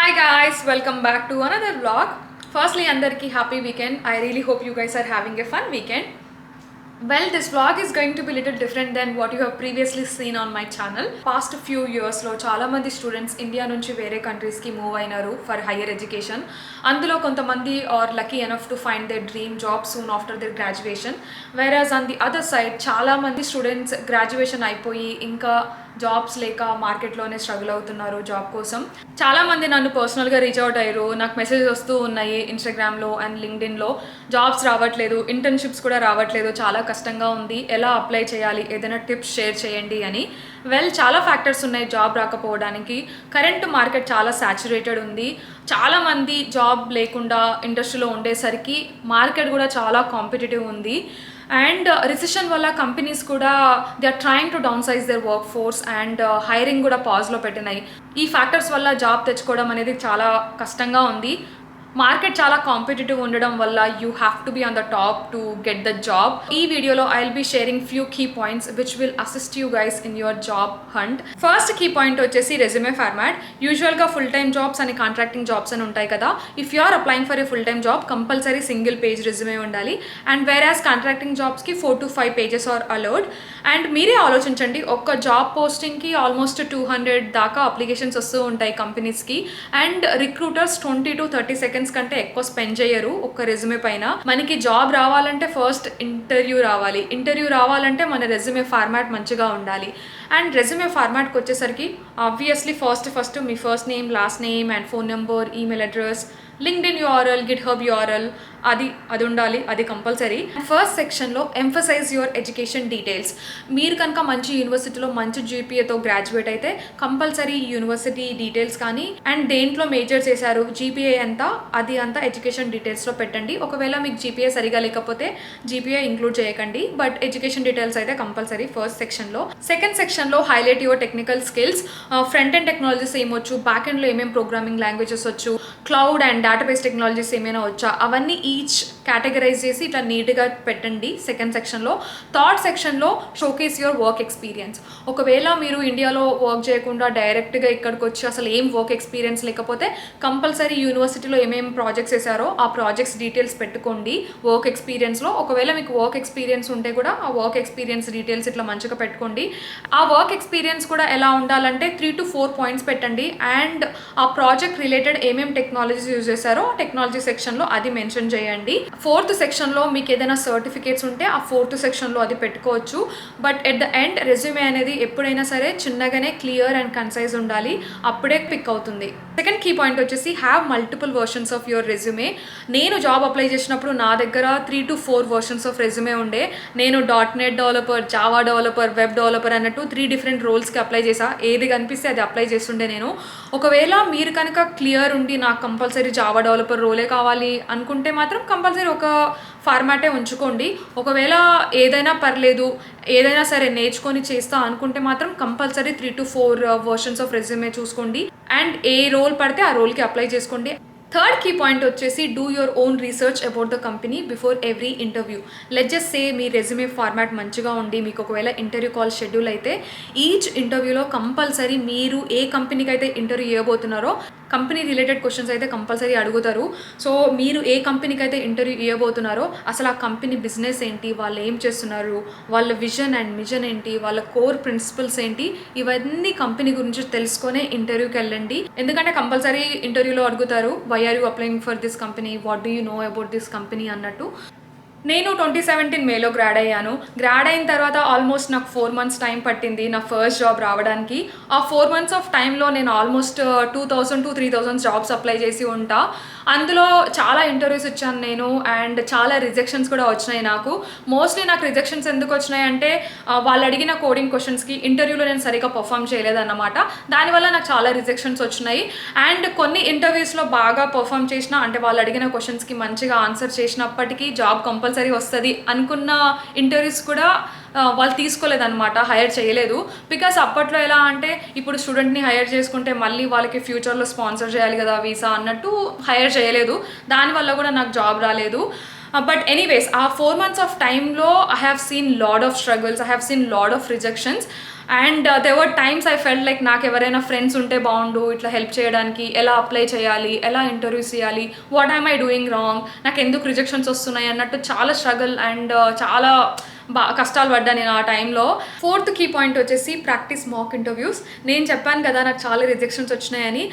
Hi guys, welcome back to another vlog. Firstly, andarki happy weekend. I really hope you guys are having a fun weekend. Well, this vlog is going to be a little different than what you have previously seen on my channel. Past few years lo చాలా మంది students India నుంచి వేరే countries కి move అయినారు for higher education. అందులో కొంతమంది are lucky enough to find their dream job soon after their graduation. Whereas on the other side చాలా మంది స్టూడెంట్స్ గ్రాడ్యుయేషన్ అయిపోయి ఇంకా జాబ్స్ లేక మార్కెట్లోనే స్ట్రగుల్ అవుతున్నారు జాబ్ కోసం. చాలామంది నన్ను పర్సనల్గా రీచ్ అవుట్ అయ్యారు, నాకు మెసేజెస్ వస్తూ ఉన్నాయి ఇన్స్టాగ్రామ్లో అండ్ లింక్డ్ఇన్లో. జాబ్స్ రావట్లేదు, ఇంటర్న్షిప్స్ కూడా రావట్లేదు, చాలా కష్టంగా ఉంది, ఎలా అప్లై చేయాలి, ఏదైనా టిప్స్ షేర్ చేయండి అని. వెల్, చాలా ఫ్యాక్టర్స్ ఉన్నాయి జాబ్ రాకపోవడానికి. కరెంట్ మార్కెట్ చాలా సాచురేటెడ్ ఉంది. చాలామంది జాబ్ లేకుండా ఇండస్ట్రీలో ఉండేసరికి మార్కెట్ కూడా చాలా కాంపిటేటివ్ ఉంది. అండ్ రిసెషన్ వల్ల కంపెనీస్ కూడా they are trying to down size their work force and hiring కూడా పాజ్లో పెట్టినాయి. ఈ ఫ్యాక్టర్స్ వల్ల జాబ్ తెచ్చుకోవడం అనేది చాలా కష్టంగా ఉంది. మార్కెట్ చాలా కాంపిటేటివ్ ఉండడం వల్ల you have to be on the top to get the job. ఈ వీడియోలో I will be sharing few key points which will assist you guys in your job hunt. First key point వచ్చేసి resume format. యూజువల్గా full time jobs అని contracting jobs అని ఉంటాయి కదా. If you are applying for a full time job compulsory single page resume ఉండాలి. And whereas contracting జాబ్స్కి 4 to 5 pages are allowed. And మీరే ఆలోచించండి, ఒక్క జాబ్ పోస్టింగ్కి ఆల్మోస్ట్ 200 దాకా అప్లికేషన్స్ వస్తూ ఉంటాయి కంపెనీస్కి. అండ్ రిక్రూటర్స్ 20 to 30 seconds కంటే ఎక్కువ స్పెండ్ చేయరు ఒక్క రెజ్యూమే పైన. మనకి జాబ్ రావాలంటే ఫస్ట్ ఇంటర్వ్యూ రావాలంటే మన రెజ్యూమే ఫార్మాట్ మంచిగా ఉండాలి. అండ్ రెజ్యూమే ఫార్మాట్కి వచ్చేసరికి obviously first me first name, last name and phone number, email address, LinkedIn URL, GitHub URL అది ఉండాలి, అది కంపల్సరీ. ఫస్ట్ సెక్షన్లో ఎంఫసైజ్ యువర్ ఎడ్యుకేషన్ డీటెయిల్స్. మీరు కనుక మంచి యూనివర్సిటీలో మంచి జీపీఏతో గ్రాడ్యుయేట్ అయితే కంపల్సరీ యూనివర్సిటీ డీటెయిల్స్ కానీ అండ్ దేంట్లో మేజర్ చేశారు, జీపీఏ ఎంత, అది అంతా ఎడ్యుకేషన్ డీటెయిల్స్లో పెట్టండి. ఒకవేళ మీకు జీపీఏ సరిగా లేకపోతే జీపీఏ ఇంక్లూడ్ చేయకండి, బట్ ఎడ్యుకేషన్ డీటెయిల్స్ అయితే కంపల్సరీ ఫస్ట్ సెక్షన్లో. సెకండ్ సెక్షన్లో highlight your technical skills. Front end technologies ఏమొచ్చు, బ్యాక్ ఎండ్లో ఏమేమి ప్రోగ్రామింగ్ లాంగ్వేజెస్ వచ్చు, క్లౌడ్ అండ్ డేటాబేస్ టెక్నాలజీస్ ఏమైనా వచ్చా, అవన్నీ ఈచ్ కేటగరైజ్ చేసి ఇట్లా నీట్గా పెట్టండి సెకండ్ సెక్షన్లో. థర్డ్ సెక్షన్లో షోకేస్ యువర్ వర్క్ ఎక్స్పీరియన్స్. ఒకవేళ మీరు ఇండియాలో వర్క్ చేయకుండా డైరెక్ట్గా ఇక్కడికి వచ్చి అసలు ఏం వర్క్ ఎక్స్పీరియన్స్ లేకపోతే కంపల్సరీ యూనివర్సిటీలో ఏమేమి ప్రాజెక్ట్స్ చేశారో ఆ ప్రాజెక్ట్స్ డీటెయిల్స్ పెట్టుకోండి వర్క్ ఎక్స్పీరియన్స్లో. ఒకవేళ మీకు వర్క్ ఎక్స్పీరియన్స్ ఉంటే కూడా ఆ వర్క్ ఎక్స్పీరియన్స్ డీటెయిల్స్ ఇట్లా మంచిగా పెట్టుకోండి. ఆ వర్క్ ఎక్స్పీరియన్స్ కూడా ఎలా ఉండాలంటే 3 to 4 points పెట్టండి. అండ్ ఆ ప్రాజెక్ట్ రిలేటెడ్ ఏమేమి టెక్నాలజీస్ యూజ్ చేశారో టెక్నాలజీ సెక్షన్లో అది మెన్షన్ చేయండి. ఫోర్త్ సెక్షన్లో మీకు ఏదైనా సర్టిఫికేట్స్ ఉంటే ఆ ఫోర్త్ సెక్షన్లో అది పెట్టుకోవచ్చు. But at the end resume అనేది ఎప్పుడైనా సరే చిన్నగానే క్లియర్ అండ్ కన్సైజ్ ఉండాలి, అప్పుడే పిక్ అవుతుంది. సెకండ్ కీ పాయింట్ వచ్చేసి have multiple versions of your resume. నేను జాబ్ అప్లై చేసినప్పుడు నా దగ్గర 3 to 4 versions ఆఫ్ రెజ్యూమే ఉండే. నేను .NET developer, Java developer, web developer అన్నట్టు 3 different రోల్స్కి అప్లై చేసా. ఏది కనిపిస్తే అది అప్లై చేస్తుండే నేను. ఒకవేళ మీరు కనుక క్లియర్ ఉండి నాకు కంపల్సరీ జావా డెవలపర్ రోలే కావాలి అనుకుంటే మాత్రం కంపల్సరీ ఒక ఫార్మాటే ఉంచుకోండి. ఒకవేళ ఏదైనా పర్లేదు, ఏదైనా సరే నేర్చుకొని చేస్తా అనుకుంటే మాత్రం compulsory 3 to 4 versions of resume చూసుకోండి. అండ్ ఏ రోల్ పడితే ఆ రోల్కి అప్లై చేసుకోండి. థర్డ్ కీ పాయింట్ వచ్చేసి do your own research about the company before every interview. Let's just say me resume format మంచిగా ఉండి మీకు ఒకవేళ ఇంటర్వ్యూ కాల్ షెడ్యూల్ అయితే ఈచ్ ఇంటర్వ్యూలో కంపల్సరీ మీరు ఏ కంపెనీకి అయితే ఇంటర్వ్యూ ఇవ్వబోతున్నారో కంపెనీ రిలేటెడ్ క్వశ్చన్స్ అయితే కంపల్సరీ అడుగుతారు. సో మీరు ఏ కంపెనీకి అయితే ఇంటర్వ్యూ ఇవ్వబోతున్నారో అసలు ఆ కంపెనీ బిజినెస్ ఏంటి, వాళ్ళు ఏం చేస్తున్నారు, వాళ్ళ విజన్ అండ్ మిషన్ ఏంటి, వాళ్ళ కోర్ ప్రిన్సిపల్స్ ఏంటి, ఇవన్నీ కంపెనీ గురించి తెలుసుకొనే ఇంటర్వ్యూకి వెళ్ళండి. ఎందుకంటే కంపల్సరీ ఇంటర్వ్యూలో అడుగుతారు why are you applying for this company, what do you know about this company అన్నట్టు. నేను 2017 మేలో గ్రాడ్ అయ్యాను. గ్రాడ్ అయిన తర్వాత ఆల్మోస్ట్ నాకు 4 months టైం పట్టింది నా ఫస్ట్ జాబ్ రావడానికి. ఆ 4 months ఆఫ్ టైంలో నేను ఆల్మోస్ట్ 2000 to 3000 జాబ్స్ అప్లై చేసి ఉంటా. అందులో చాలా ఇంటర్వ్యూస్ ఇచ్చాను నేను అండ్ చాలా రిజెక్షన్స్ కూడా వచ్చినాయి నాకు. మోస్ట్లీ నాకు రిజెక్షన్స్ ఎందుకు వచ్చినాయి అంటే వాళ్ళు అడిగిన కోడింగ్ క్వశ్చన్స్కి ఇంటర్వ్యూలో నేను సరిగ్గా పర్ఫామ్ చేయలేదన్నమాట. దానివల్ల నాకు చాలా రిజెక్షన్స్ వచ్చినాయి. అండ్ కొన్ని ఇంటర్వ్యూస్లో బాగా పర్ఫామ్ చేసిన అంటే వాళ్ళు అడిగిన క్వశ్చన్స్కి మంచిగా ఆన్సర్ చేసినప్పటికీ జాబ్ కంపల్సరీ వస్తుంది అనుకున్న ఇంటర్వ్యూస్ కూడా వాళ్ళు తీసుకోలేదన్నమాట, హైర్ చేయలేదు. బికాస్ అప్పట్లో ఎలా అంటే ఇప్పుడు స్టూడెంట్ని హైర్ చేసుకుంటే మళ్ళీ వాళ్ళకి ఫ్యూచర్లో స్పాన్సర్ చేయాలి కదా వీసా అన్నట్టు హైర్ చేయలేదు. దానివల్ల కూడా నాకు జాబ్ రాలేదు. బట్ ఎనీవేస్ ఆ 4 months ఆఫ్ టైంలో I have seen lot of struggles, I have seen lot of rejections. And there were times I felt like నాకు ఎవరైనా ఫ్రెండ్స్ ఉంటే బాగుండు ఇట్లా హెల్ప్ చేయడానికి, ఎలా అప్లై చేయాలి, ఎలా ఇంటర్వ్యూస్ చేయాలి, what I'm I doing wrong, నాకు ఎందుకు రిజెక్షన్స్ వస్తున్నాయి అన్నట్టు చాలా స్ట్రగుల్ అండ్ చాలా కష్టాలు పడ్డా నేను ఆ టైంలో. ఫోర్త్ కీ పాయింట్ వచ్చేసి ప్రాక్టీస్ మాక్ ఇంటర్వ్యూస్. నేను చెప్పాను కదా నాకు చాలా రిజెక్షన్స్ వచ్చినాయని.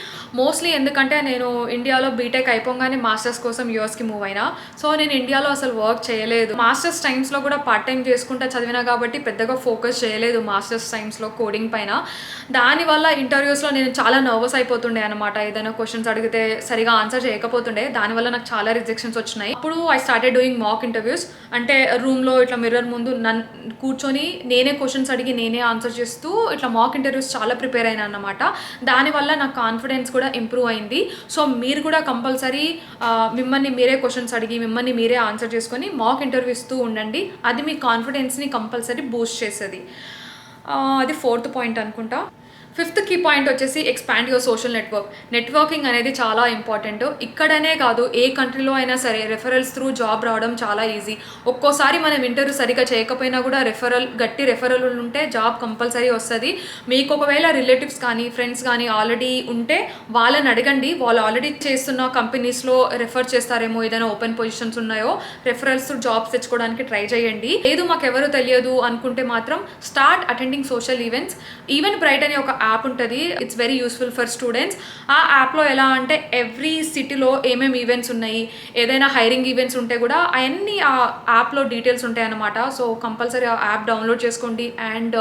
మోస్ట్లీ ఎందుకంటే నేను ఇండియాలో బీటెక్ అయిపోగానే మాస్టర్స్ కోసం యూఎస్కి మూవ్ అయినా. సో నేను ఇండియాలో అసలు వర్క్ చేయలేదు. మాస్టర్స్ టైమ్స్లో కూడా పార్ట్ టైం చేసుకుంటా చదివినా కాబట్టి పెద్దగా ఫోకస్ చేయలేదు మాస్టర్స్ టైమ్స్లో కోడింగ్ పైన. దానివల్ల ఇంటర్వ్యూస్లో నేను చాలా నర్వస్ అయిపోతుండే అనమాట. ఏదైనా క్వశ్చన్స్ అడిగితే సరిగా ఆన్సర్ చేయకపోతుండే, దానివల్ల నాకు చాలా రిజెక్షన్స్ వచ్చినాయి. అప్పుడు I started doing mock interviews. అంటే రూమ్లో ఇట్లా మిర్రర్ ముందు నన్ను కూర్చొని నేనే క్వశ్చన్స్ అడిగి నేనే ఆన్సర్ చేస్తూ ఇట్లా మాక్ ఇంటర్వ్యూస్ చాలా ప్రిపేర్ అయినా అన్నమాట. దానివల్ల నాకు కాన్ఫిడెన్స్ కూడా ఇంప్రూవ్ అయింది. సో మీరు కూడా కంపల్సరీ మిమ్మల్ని మీరే క్వశ్చన్స్ అడిగి మిమ్మల్ని మీరే ఆన్సర్ చేసుకొని మాక్ ఇంటర్వ్యూ ఇస్తూ ఉండండి. అది మీ కాన్ఫిడెన్స్ని కంపల్సరీ బూస్ట్ చేస్తుంది. అది ఫోర్త్ పాయింట్ అనుకుంటా. ఫిఫ్త్ కీ పాయింట్ వచ్చేసి expand your social network. Networking అనేది చాలా ఇంపార్టెంట్. ఇక్కడనే కాదు ఏ కంట్రీలో అయినా సరే రెఫరల్స్ త్రూ జాబ్ రావడం చాలా ఈజీ. ఒక్కోసారి మనం ఇంటర్వ్యూ సరిగ్గా చేయకపోయినా కూడా గట్టి రెఫరల్ ఉంటే జాబ్ కంపల్సరీ వస్తుంది. మీకు ఒకవేళ రిలేటివ్స్ కానీ ఫ్రెండ్స్ కానీ ఆల్రెడీ ఉంటే వాళ్ళని అడగండి. వాళ్ళు ఆల్రెడీ చేస్తున్న కంపెనీస్లో రెఫర్ చేస్తారేమో, ఏదైనా ఓపెన్ పొజిషన్స్ ఉన్నాయో రెఫరల్స్ త్రూ జాబ్స్ తెచ్చుకోవడానికి ట్రై చేయండి. లేదు మాకు ఎవరు తెలియదు అనుకుంటే మాత్రం start attending social events. Event bright అనే ఒక యాప్ ఉంటుంది. It's very useful for students. ఆ యాప్లో ఎలా అంటే ఎవ్రీ సిటీలో ఏమేమి ఈవెంట్స్ ఉన్నాయి, ఏదైనా హైరింగ్ ఈవెంట్స్ ఉంటే కూడా అవన్నీ ఆ యాప్లో డీటెయిల్స్ ఉంటాయి అన్నమాట. సో కంపల్సరీ ఆ యాప్ డౌన్లోడ్ చేసుకోండి అండ్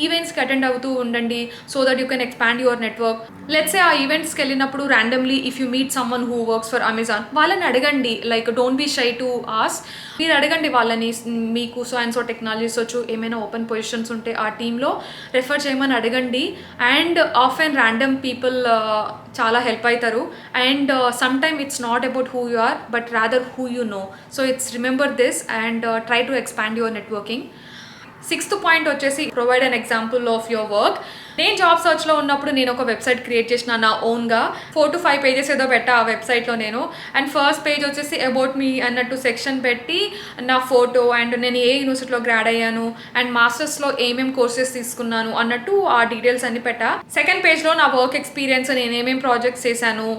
ఈవెంట్స్కి అటెండ్ అవుతూ ఉండండి. So that you can expand your network. Let's say ఆ ఈవెంట్స్కి వెళ్ళినప్పుడు randomly if you meet someone who works for Amazon, వాళ్ళని అడగండి. Like don't be shy to ask. మీరు అడగండి వాళ్ళని, మీకు సో అండ్ సో టెక్నాలజీస్ వచ్చు, ఏమైనా ఓపెన్ పొజిషన్స్ ఉంటే ఆ టీంలో రెఫర్ చేయమని అడగండి. And of and random people చాలా హెల్ప్ అవుతారు. And some time it's not about who you are but rather who you know. So it's remember this and try to expand your networking. Sixth point వచ్చేసి provide an example of your work. నేను job సర్చ్లో ఉన్నప్పుడు నేను ఒక website create చేసిన నా ఓన్గా. 4 to 5 pages ఏదో పెట్టా ఆ వెబ్సైట్లో నేను. అండ్ ఫస్ట్ పేజ్ వచ్చేసి అబౌట్ మీ అన్నట్టు సెక్షన్ పెట్టి నా ఫోటో అండ్ నేను ఏ యూనివర్సిటీలో గ్రాడ్ అయ్యాను అండ్ మాస్టర్స్లో ఏమేమి కోర్సెస్ తీసుకున్నాను అన్నట్టు ఆ డీటెయిల్స్ అన్ని పెట్టా. సెకండ్ పేజ్లో నా వర్క్ ఎక్స్పీరియన్స్, నేను ఏమేమి ప్రాజెక్ట్స్ చేశాను,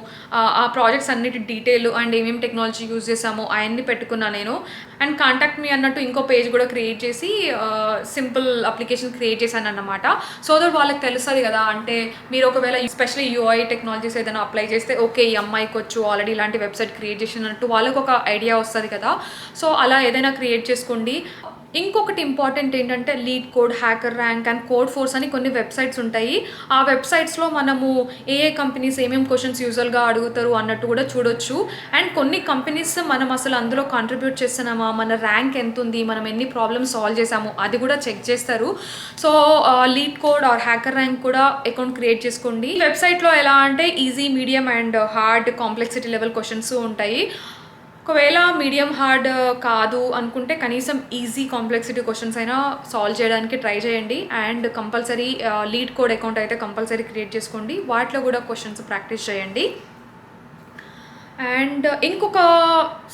ఆ ప్రాజెక్ట్స్ అన్నిటి డీటెయిల్ అండ్ ఏమేమి టెక్నాలజీ యూజ్ చేసామో అవన్నీ పెట్టుకున్నాను నేను. అండ్ కాంటాక్ట్ మీ అన్నట్టు ఇంకో పేజ్ కూడా క్రియేట్ చేసి సింపుల్ అప్లికేషన్ క్రియేట్ చేశాను అన్నమాట. సో దట్ వాళ్ళకి తెలుస్తుంది కదా, అంటే మీరు ఒకవేళ ఎస్పెషల్లీ యూఐ టెక్నాలజీస్ ఏదైనా అప్లై చేస్తే ఓకే ఈ అమ్మాయికి వచ్చు ఆల్రెడీ ఇలాంటి వెబ్సైట్ క్రియేట్ చేసినట్టు వాళ్ళకు ఒక ఐడియా వస్తుంది కదా. సో అలా ఏదైనా క్రియేట్ చేసుకోండి. ఇంకొకటి ఇంపార్టెంట్ ఏంటంటే lead code, hacker rank and code force అని కొన్ని వెబ్సైట్స్ ఉంటాయి. ఆ వెబ్సైట్స్లో మనము ఏ కంపెనీస్ ఏమేమి క్వశ్చన్స్ యూజువల్గా అడుగుతారు అన్నట్టు కూడా చూడొచ్చు. అండ్ కొన్ని కంపెనీస్ మనం అసలు అందులో కాంట్రిబ్యూట్ చేస్తున్నామా, మన ర్యాంక్ ఎంత ఉంది, మనం ఎన్ని ప్రాబ్లమ్స్ సాల్వ్ చేసాము అది కూడా చెక్ చేస్తారు. So LeetCode or HackerRank కూడా అకౌంట్ క్రియేట్ చేసుకోండి. వెబ్సైట్లో ఎలా అంటే easy, medium and hard complexity level questions ఉంటాయి. ఒకవేళ మీడియం హార్డ్ కాదు అనుకుంటే కనీసం ఈజీ కాంప్లెక్సిటీ క్వశ్చన్స్ అయినా సాల్వ్ చేయడానికి ట్రై చేయండి. And compulsory LeetCode account అయితే కంపల్సరీ క్రియేట్ చేసుకోండి. వాటిలో కూడా క్వశ్చన్స్ ప్రాక్టీస్ చేయండి. అండ్ ఇంకొక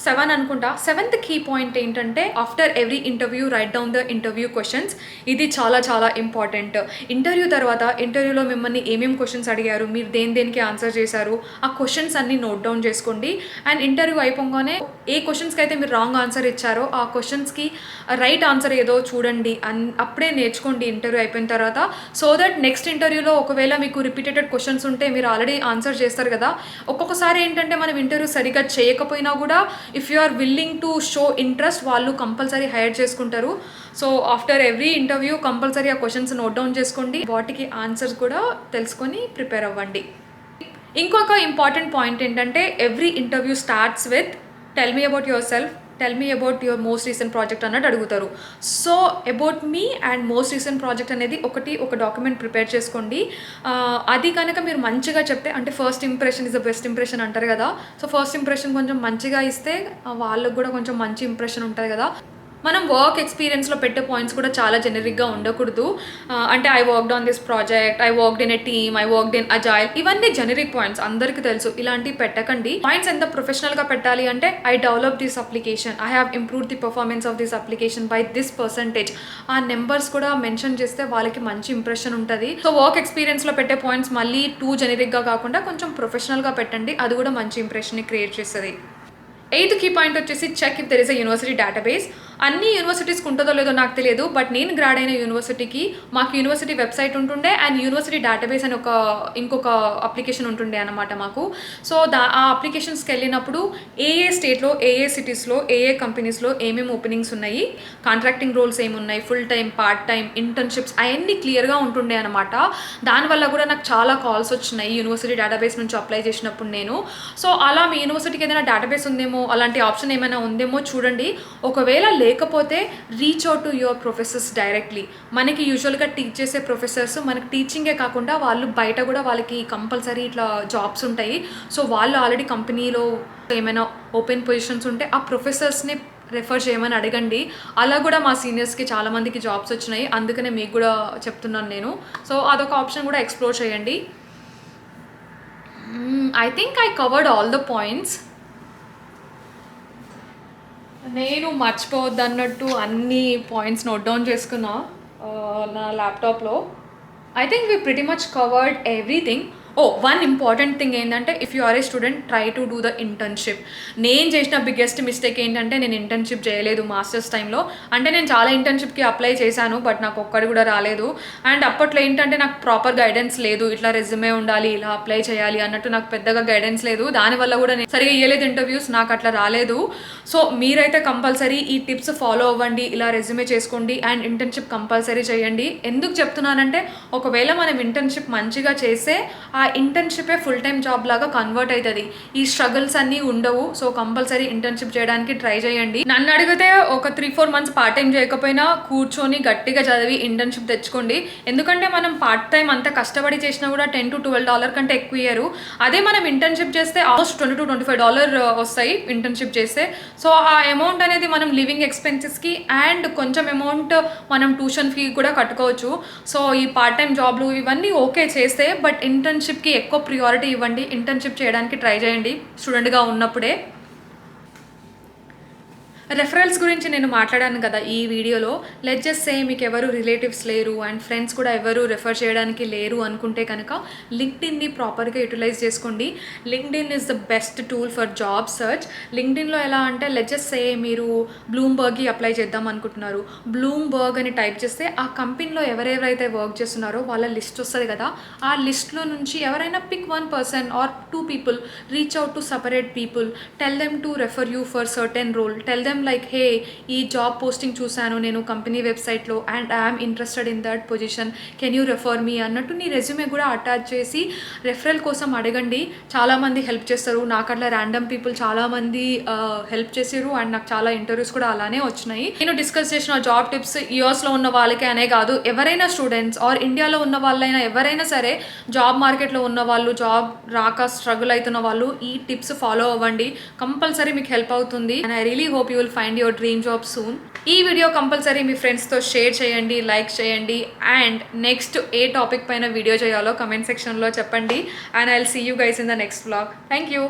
7 అనుకుంటా. 7th కీ పాయింట్ ఏంటంటే after every interview right down the interview questions. ఇది చాలా చాలా ఇంపార్టెంట్. ఇంటర్వ్యూ తర్వాత ఇంటర్వ్యూలో మిమ్మల్ని ఏమేమి క్వశ్చన్స్ అడిగారు, మీరు దేనికి ఆన్సర్ చేశారు, ఆ క్వశ్చన్స్ అన్నీ నోట్ డౌన్ చేసుకోండి. అండ్ ఇంటర్వ్యూ అయిపోగానే ఏ క్వశ్చన్స్కి అయితే మీరు రాంగ్ ఆన్సర్ ఇచ్చారో ఆ క్వశ్చన్స్కి రైట్ ఆన్సర్ ఏదో చూడండి. అప్పుడే నేర్చుకోండి ఇంటర్వ్యూ అయిపోయిన తర్వాత. సో దట్ నెక్స్ట్ ఇంటర్వ్యూలో ఒకవేళ మీకు రిపీటెడ్ క్వశ్చన్స్ ఉంటే మీరు ఆల్రెడీ ఆన్సర్ చేస్తారు కదా. ఒక్కొక్కసారి ఏంటంటే మనం ఇంటర్వ్యూ సరిగ్గా చేయకపోయినా కూడా if you are willing to show interest వాళ్ళు కంపల్సరీ హైర్ చేసుకుంటారు. So after every interview compulsory ఆ క్వశ్చన్స్ నోట్ డౌన్ చేసుకోండి. వాటికి ఆన్సర్స్ కూడా తెలుసుకొని ప్రిపేర్ అవ్వండి. ఇంకొక ఇంపార్టెంట్ పాయింట్ ఏంటంటే every interview starts with tell me about yourself, tell me about your most recent project అన్నట్టు అడుగుతారు. So about me and most recent project అనేది ఒక డాక్యుమెంట్ ప్రిపేర్ చేసుకోండి. అది కనుక మీరు మంచిగా చెప్తే, అంటే first impression is the best impression అంటారు కదా. సో ఫస్ట్ ఇంప్రెషన్ కొంచెం మంచిగా ఇస్తే వాళ్ళకు కూడా కొంచెం మంచి ఇంప్రెషన్ ఉంటుంది కదా. మనం వర్క్ ఎక్స్పీరియన్స్లో పెట్టే పాయింట్స్ కూడా చాలా జెనరిక్గా ఉండకూడదు. అంటే I worked on this project, I worked in a team, I worked in agile, ఇవన్నీ జెనరిక్ పాయింట్స్ అందరికీ తెలుసు. ఇలాంటివి పెట్టకండి. పాయింట్స్ ఎంత ప్రొఫెషనల్గా పెట్టాలి అంటే I develop this application, I have improve the performance of this application by this percentage. ఆ నెంబర్స్ కూడా మెన్షన్ చేస్తే వాళ్ళకి మంచి ఇంప్రెషన్ ఉంటుంది. సో వర్క్ ఎక్స్పీరియన్స్లో పెట్టే పాయింట్స్ మళ్ళీ టూ జెనరిక్గా కాకుండా కొంచెం ప్రొఫెషనల్గా పెట్టండి. అది కూడా మంచి ఇంప్రెషన్ని క్రియేట్ చేస్తుంది. 8th కీ పాయింట్ వచ్చేసి check if there is a university database. అన్ని యూనివర్సిటీస్కి ఉంటుందో లేదో నాకు తెలియదు, బట్ నేను గ్రాడ్ అయిన యూనివర్సిటీకి మాకు యూనివర్సిటీ వెబ్సైట్ ఉంటుండే అండ్ యూనివర్సిటీ డేటాబేస్ అని ఇంకొక అప్లికేషన్ ఉంటుండే అనమాట మాకు. సో ఆ అప్లికేషన్స్కి వెళ్ళినప్పుడు ఏ స్టేట్లో, ఏ సిటీస్లో, ఏ కంపెనీస్లో ఏమేమి ఓపెనింగ్స్ ఉన్నాయి, కాంట్రాక్టింగ్ రోల్స్ ఏమున్నాయి, full time, part time, internships అవన్నీ క్లియర్గా ఉంటుండే అనమాట. దానివల్ల కూడా నాకు చాలా కాల్స్ వచ్చినాయి యూనివర్సిటీ డేటాబేస్ నుంచి అప్లై చేసినప్పుడు నేను. సో అలా మీ యూనివర్సిటీకి ఏదైనా డేటాబేస్ ఉందేమో, అలాంటి ఆప్షన్ ఏమైనా ఉందేమో చూడండి. ఒకవేళ లేకపోతే reach out to your professors directly. మనకి యూజువల్గా టీచ్ చేసే ప్రొఫెసర్స్ మనకి టీచింగే కాకుండా వాళ్ళు బయట కూడా వాళ్ళకి కంపల్సరీ ఇట్లా జాబ్స్ ఉంటాయి. సో వాళ్ళు ఆల్రెడీ కంపెనీలో ఏమైనా ఓపెన్ పొజిషన్స్ ఉంటే ఆ ప్రొఫెసర్స్ని రెఫర్ చేయమని అడగండి. అలా కూడా మా సీనియర్స్కి చాలామందికి జాబ్స్ వచ్చినాయి, అందుకనే మీకు కూడా చెప్తున్నాను నేను. సో అదొక ఆప్షన్ కూడా ఎక్స్ప్లోర్ చేయండి. I think I covered all the points. నేను మర్చిపోవద్దు అన్నట్టు అన్ని పాయింట్స్ నోట్ డౌన్ చేసుకున్నా నా ల్యాప్టాప్లో. I think we pretty much covered everything. One important thing ఏంటంటే if you are a student try to do the internship. నేను చేసిన బిగ్గెస్ట్ మిస్టేక్ ఏంటంటే నేను ఇంటర్న్షిప్ చేయలేదు మాస్టర్స్ టైంలో. అంటే నేను చాలా ఇంటర్న్షిప్కి అప్లై చేశాను, బట్ నాకు ఒక్కడి కూడా రాలేదు. అండ్ అప్పట్లో ఏంటంటే నాకు ప్రాపర్ గైడెన్స్ లేదు, ఇట్లా రెజ్యూమే ఉండాలి, ఇలా అప్లై చేయాలి అన్నట్టు నాకు పెద్దగా గైడెన్స్ లేదు. దానివల్ల కూడా నేను సరిగా ఇవ్వలేదు ఇంటర్వ్యూస్, నాకు అట్లా రాలేదు. సో మీరైతే కంపల్సరీ ఈ టిప్స్ ఫాలో అవ్వండి, ఇలా రెజ్యూమే చేసుకోండి అండ్ ఇంటర్న్షిప్ కంపల్సరీ చేయండి. ఎందుకు చెప్తున్నానంటే ఒకవేళ మనం ఇంటర్న్షిప్ మంచిగా చేస్తే ఆ ఇంటర్న్షిపే ఫుల్ టైం జాబ్ లాగా కన్వర్ట్ అవుతుంది. ఈ స్ట్రగుల్స్ అన్నీ ఉండవు. సో కంపల్సరీ ఇంటర్న్షిప్ చేయడానికి ట్రై చేయండి. నన్ను అడిగితే ఒక 3-4 months పార్ట్ టైం చేయకపోయినా కూర్చొని గట్టిగా చదివి ఇంటర్న్షిప్ తెచ్చుకోండి. ఎందుకంటే మనం పార్ట్ టైం అంతా కష్టపడి చేసినా కూడా $10 to $12 కంటే ఎక్కువ ఇయ్యరు. అదే మనం ఇంటర్న్షిప్ చేస్తే ఆల్మోస్ట్ $20 to $25 వస్తాయి ఇంటర్న్షిప్ చేస్తే. సో ఆ అమౌంట్ అనేది మనం లివింగ్ ఎక్స్పెన్సెస్కి అండ్ కొంచెం అమౌంట్ మనం ట్యూషన్ ఫీ కూడా కట్టుకోవచ్చు. సో ఈ పార్ట్ టైం జాబ్లు ఇవన్నీ ఓకే చేస్తే, బట్ ఇంటర్న్షిప్కి ఎక్కువ ప్రియారిటీ ఇవ్వండి. ఇంటర్న్షిప్ చేయడానికి ట్రై చేయండి స్టూడెంట్గా ఉన్నప్పుడే. రెఫరల్స్ గురించి నేను మాట్లాడాను కదా ఈ వీడియోలో. లెట్స్ జస్ట్ సే మీకు ఎవరు రిలేటివ్స్ లేరు అండ్ ఫ్రెండ్స్ కూడా ఎవరు రెఫర్ చేయడానికి లేరు అనుకుంటే కనుక లింక్డ్ఇన్ని ప్రాపర్గా యూటిలైజ్ చేసుకోండి. LinkedIn is the best tool for job search. లింక్డ్ఇన్లో ఎలా అంటే లెట్స్ జస్ట్ సే మీరు బ్లూంబర్గ్కి అప్లై చేద్దాం అనుకుంటున్నారు. బ్లూంబర్గ్ అని టైప్ చేస్తే ఆ కంపెనీలో ఎవరెవరైతే వర్క్ చేస్తున్నారో వాళ్ళ లిస్ట్ వస్తుంది కదా. ఆ లిస్ట్లో నుంచి ఎవరైనా pick 1 person or 2 people, reach out to separate people, tell them to refer you for certain role, tell them like hey ఈ జాబ్ పోస్టింగ్ చూశాను నేను కంపెనీ వెబ్సైట్లో and I'm interested in that position, can you refer me అన్నట్టు నీ resume కూడా attach చేసి referral కోసం అడగండి. చాలామంది హెల్ప్ చేస్తారు. నాకు అట్లా ర్యాండమ్ పీపుల్ చాలామంది హెల్ప్ చేసారు అండ్ నాకు చాలా ఇంటర్వ్యూస్ కూడా అలానే వచ్చినాయి. నేను డిస్కస్ చేసిన జాబ్ టిప్స్ యూఎస్లో ఉన్న వాళ్ళకే అనే కాదు, ఎవరైనా స్టూడెంట్స్ ఆర్ ఇండియాలో ఉన్న వాళ్ళైనా ఎవరైనా సరే జాబ్ మార్కెట్లో ఉన్న వాళ్ళు, జాబ్ రాక స్ట్రగుల్ అవుతున్న వాళ్ళు ఈ టిప్స్ ఫాలో అవ్వండి. కంపల్సరీ మీకు హెల్ప్ అవుతుంది and I really hope you will find your dream job soon. ఈ వీడియో కంపల్సరీ మీ ఫ్రెండ్స్తో షేర్ చేయండి, లైక్ చేయండి అండ్ నెక్స్ట్ ఏ టాపిక్ పైన వీడియో చేయాలో కమెంట్ సెక్షన్లో చెప్పండి. And I will see you guys in the next vlog. Thank you.